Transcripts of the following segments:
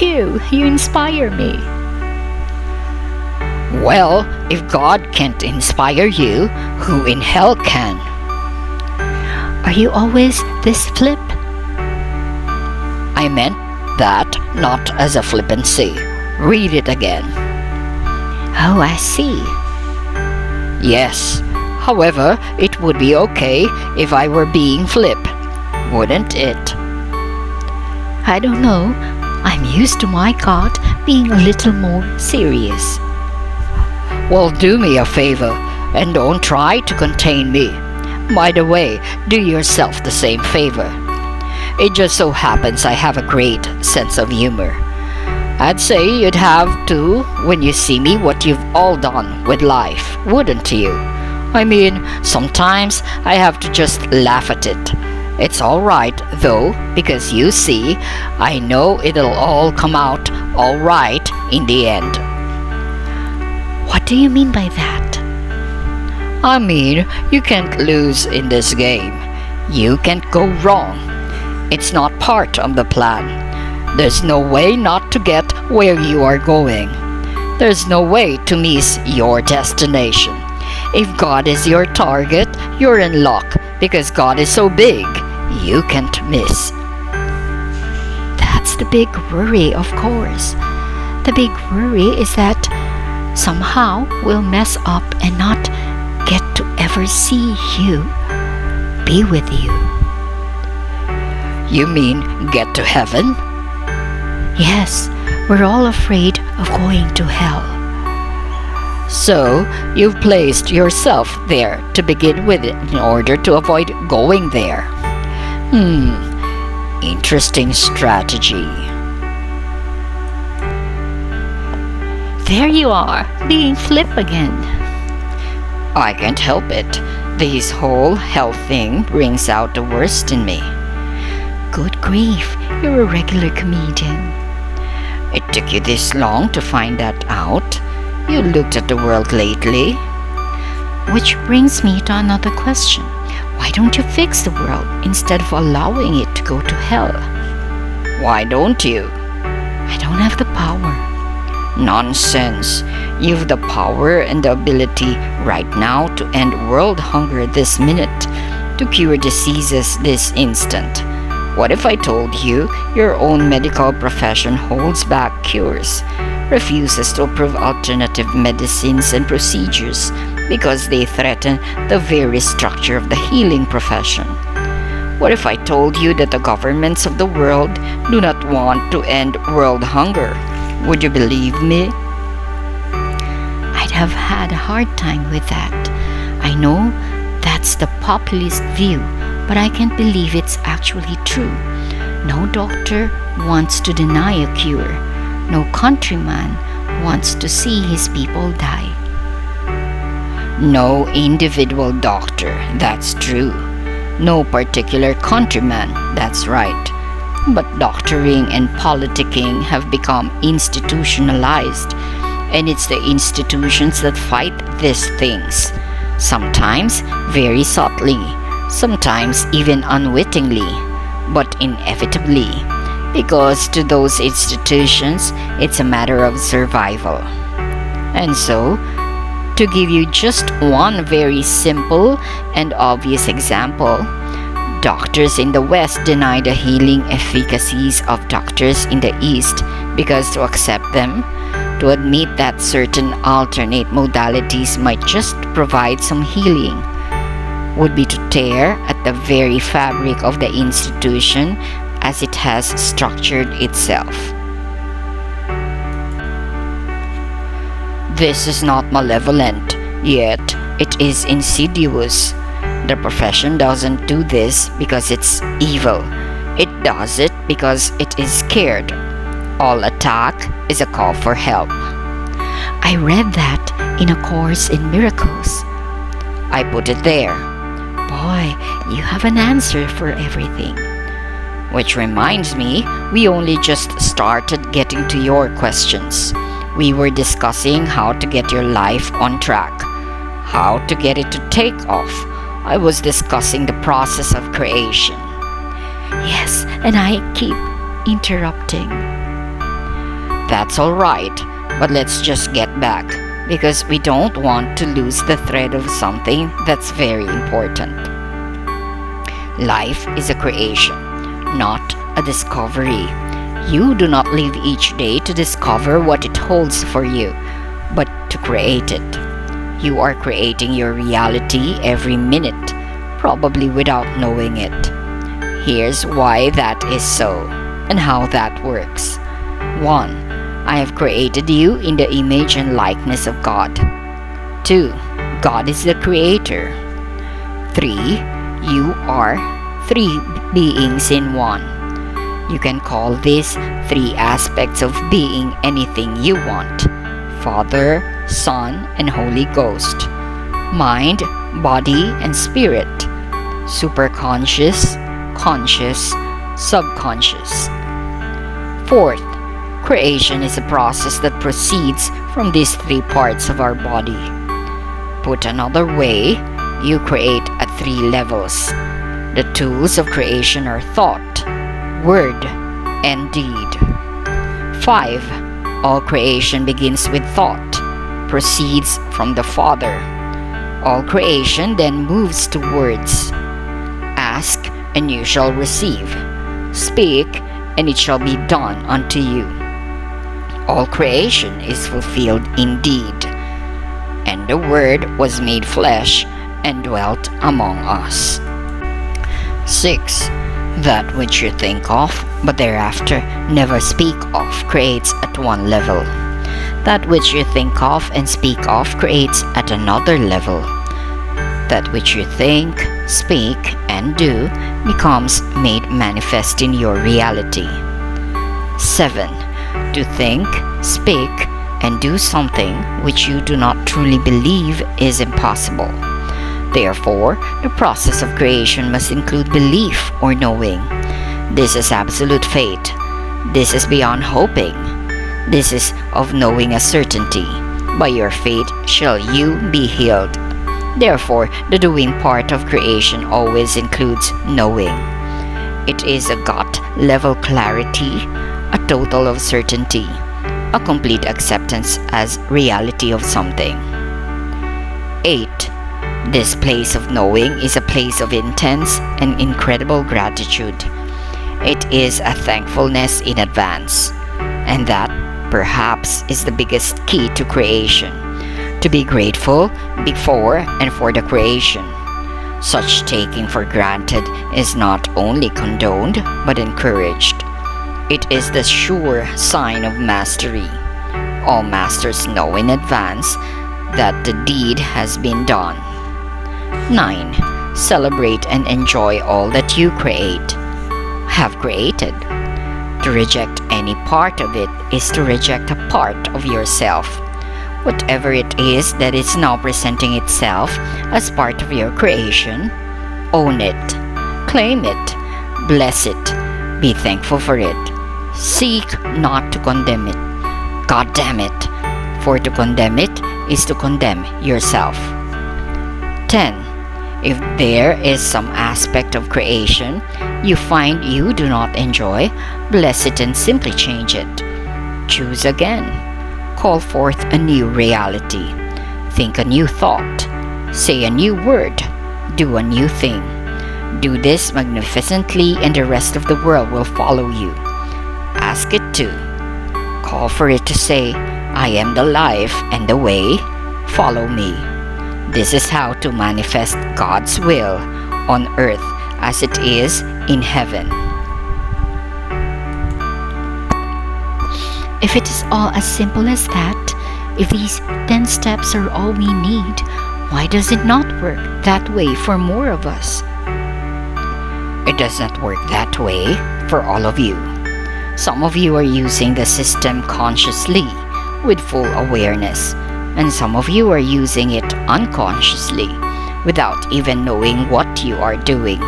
Phew, you inspire me. Well, if God can't inspire you, who in hell can? Are you always this flip? I meant that not as a flippancy. Read it again. Oh, I see. Yes. However, it would be okay if I were being flip, wouldn't it? I don't know. I'm used to my God being a little more serious. Well, do me a favor and don't try to contain me. By the way, do yourself the same favor. It just so happens I have a great sense of humor. I'd say you'd have too when you see me what you've all done with life, wouldn't you? I mean, sometimes I have to just laugh at it. It's alright though, because you see, I know it'll all come out alright in the end. What do you mean by that? I mean, you can't lose in this game. You can't go wrong. It's not part of the plan. There's no way not to get where you are going. There's no way to miss your destination. If God is your target, you're in luck because God is so big, you can't miss. That's the big worry, of course. The big worry is that somehow we'll mess up and not get to ever see you, be with you. You mean get to heaven? Yes, we're all afraid of going to hell. So, you've placed yourself there to begin with in order to avoid going there. Interesting strategy. There you are, being flip again. I can't help it. This whole hell thing brings out the worst in me. Good grief, you're a regular comedian. It took you this long to find that out? You looked at the world lately? Which brings me to another question. Why don't you fix the world instead of allowing it to go to hell? Why don't you? I don't have the power. Nonsense. You've the power and the ability right now to end world hunger this minute, to cure diseases this instant. What if I told you your own medical profession holds back cures, refuses to approve alternative medicines and procedures because they threaten the very structure of the healing profession? What if I told you that the governments of the world do not want to end world hunger? Would you believe me? I'd have had a hard time with that. I know that's the populist view, but I can't believe it's actually true. No doctor wants to deny a cure. No countryman wants to see his people die. No individual doctor, that's true. No particular countryman, that's right. But doctoring and politicking have become institutionalized, and it's the institutions that fight these things. Sometimes very subtly, sometimes even unwittingly, but inevitably, because to those institutions, it's a matter of survival. And so, to give you just one very simple and obvious example, doctors in the West deny the healing efficacies of doctors in the East because to accept them, to admit that certain alternate modalities might just provide some healing, would be to tear at the very fabric of the institution as it has structured itself. This is not malevolent, yet it is insidious. The profession doesn't do this because it's evil. It does it because it is scared. All attack is a call for help. I read that in a course in miracles. I put it there. Boy, you have an answer for everything. Which reminds me, we only just started getting to your questions. We were discussing how to get your life on track, how to get it to take off. I was discussing the process of creation. Yes, and I keep interrupting. That's all right, but let's just get back, because we don't want to lose the thread of something that's very important. Life is a creation, not a discovery. You do not live each day to discover what it holds for you, but to create it. You are creating your reality every minute, probably without knowing it. Here's why that is so, and how that works. 1. I have created you in the image and likeness of God. 2. God is the creator. 3. You are 3 beings in 1. You can call these 3 aspects of being anything you want: Father, Son, and Holy Ghost. Mind, body, and spirit. Superconscious, conscious, subconscious. 4th, creation is a process that proceeds from these 3 parts of our body. Put another way, you create at 3 levels. The tools of creation are thought, word, and deed. 5. All creation begins with thought, proceeds from the Father. All creation then moves to words. Ask, and you shall receive. Speak, and it shall be done unto you. All creation is fulfilled indeed. And the Word was made flesh and dwelt among us. 6. That which you think of, but thereafter never speak of, creates at 1 level. That which you think of and speak of creates at another level. That which you think, speak, and do becomes made manifest in your reality. 7. To think, speak, and do something which you do not truly believe is impossible. Therefore, the process of creation must include belief or knowing. This is absolute faith. This is beyond hoping. This is of knowing a certainty. By your faith shall you be healed. Therefore, the doing part of creation always includes knowing. It is a gut-level clarity, a total of certainty, a complete acceptance as reality of something. 8. This place of knowing is a place of intense and incredible gratitude. It is a thankfulness in advance, and that perhaps is the biggest key to creation. To be grateful before and for the creation. Such taking for granted is not only condoned but encouraged. It is the sure sign of mastery. All masters know in advance that the deed has been done. 9. Celebrate and enjoy all that you have created. To reject any part of it is to reject a part of yourself. Whatever it is that is now presenting itself as part of your creation, own it, claim it, bless it, be thankful for it. Seek not to condemn it. God damn it, for to condemn it is to condemn yourself. 10. If there is some aspect of creation you find you do not enjoy, bless it and simply change it. Choose again. Call forth a new reality. Think a new thought. Say a new word. Do a new thing. Do this magnificently, and the rest of the world will follow you. Ask it to. Call for it to say, I am the life and the way. Follow me. This is how to manifest God's will on earth as it is in heaven. If it is all as simple as that, if these 10 steps are all we need, why does it not work that way for more of us? It does not work that way for all of you. Some of you are using the system consciously with full awareness, and some of you are using it unconsciously without even knowing what you are doing.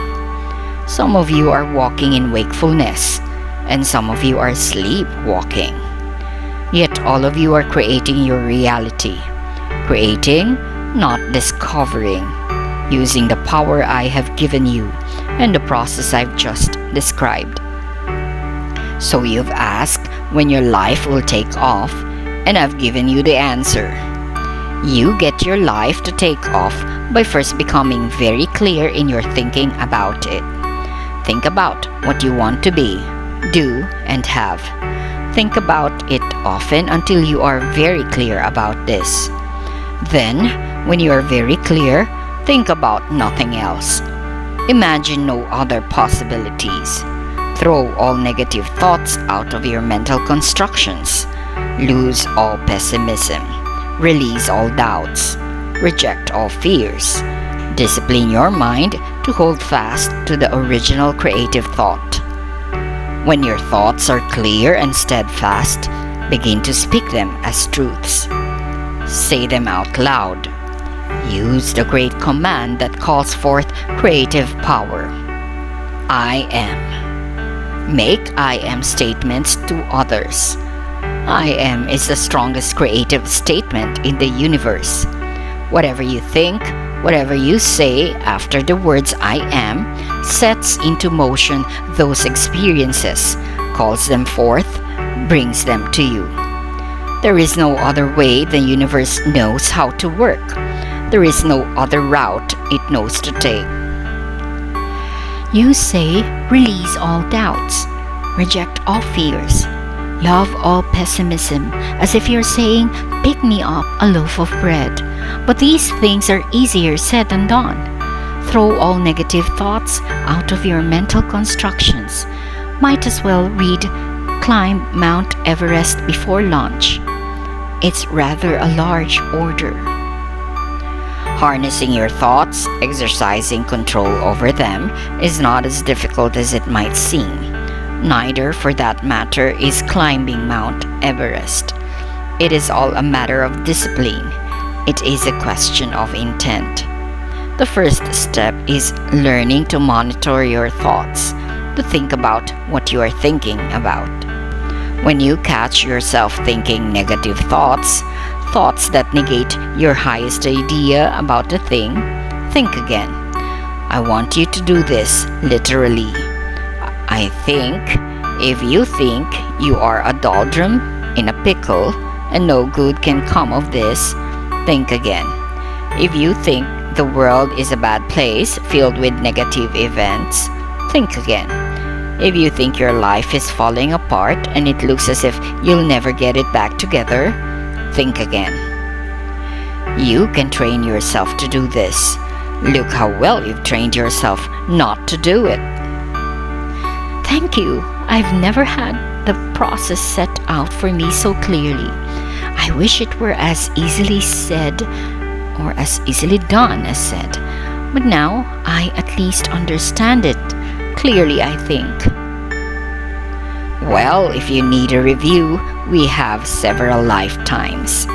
Some of you are walking in wakefulness, and some of you are sleepwalking. Yet all of you are creating your reality. Creating, not discovering, using the power I have given you and the process I've just described. So you've asked, when your life will take off, and I've given you the answer. You get your life to take off by first becoming very clear in your thinking about it. Think about what you want to be, do, and have. Think about it often until you are very clear about this. Then, when you are very clear, think about nothing else. Imagine no other possibilities. Throw all negative thoughts out of your mental constructions. Lose all pessimism. Release all doubts. Reject all fears. Discipline your mind to hold fast to the original creative thought. When your thoughts are clear and steadfast, begin to speak them as truths. Say them out loud. Use the great command that calls forth creative power. I am. Make I am statements to others. I am is the strongest creative statement in the universe. Whatever you think, whatever you say after the words I am, sets into motion those experiences, calls them forth, brings them to you. There is no other way the universe knows how to work. There is no other route it knows to take. You say, release all doubts, reject all fears, love all pessimism, as if you're saying, pick me up a loaf of bread. But these things are easier said than done. Throw all negative thoughts out of your mental constructions. Might as well read Climb Mount Everest before lunch. It's rather a large order. Harnessing your thoughts, exercising control over them, is not as difficult as it might seem. Neither, for that matter, is climbing Mount Everest. It is all a matter of discipline. It is a question of intent. The first step is learning to monitor your thoughts, to think about what you are thinking about. When you catch yourself thinking negative thoughts, thoughts that negate your highest idea about a thing, think again. I want you to do this literally. I think, if you think you are a doldrum in a pickle and no good can come of this, think again. If you think the world is a bad place filled with negative events, think again. If you think your life is falling apart and it looks as if you'll never get it back together, think again. You can train yourself to do this. Look how well you've trained yourself not to do it. Thank you. I've never had the process set out for me so clearly. I wish it were as easily said or as easily done as said. But now I at least understand it clearly, I think. Well, if you need a review, we have several lifetimes.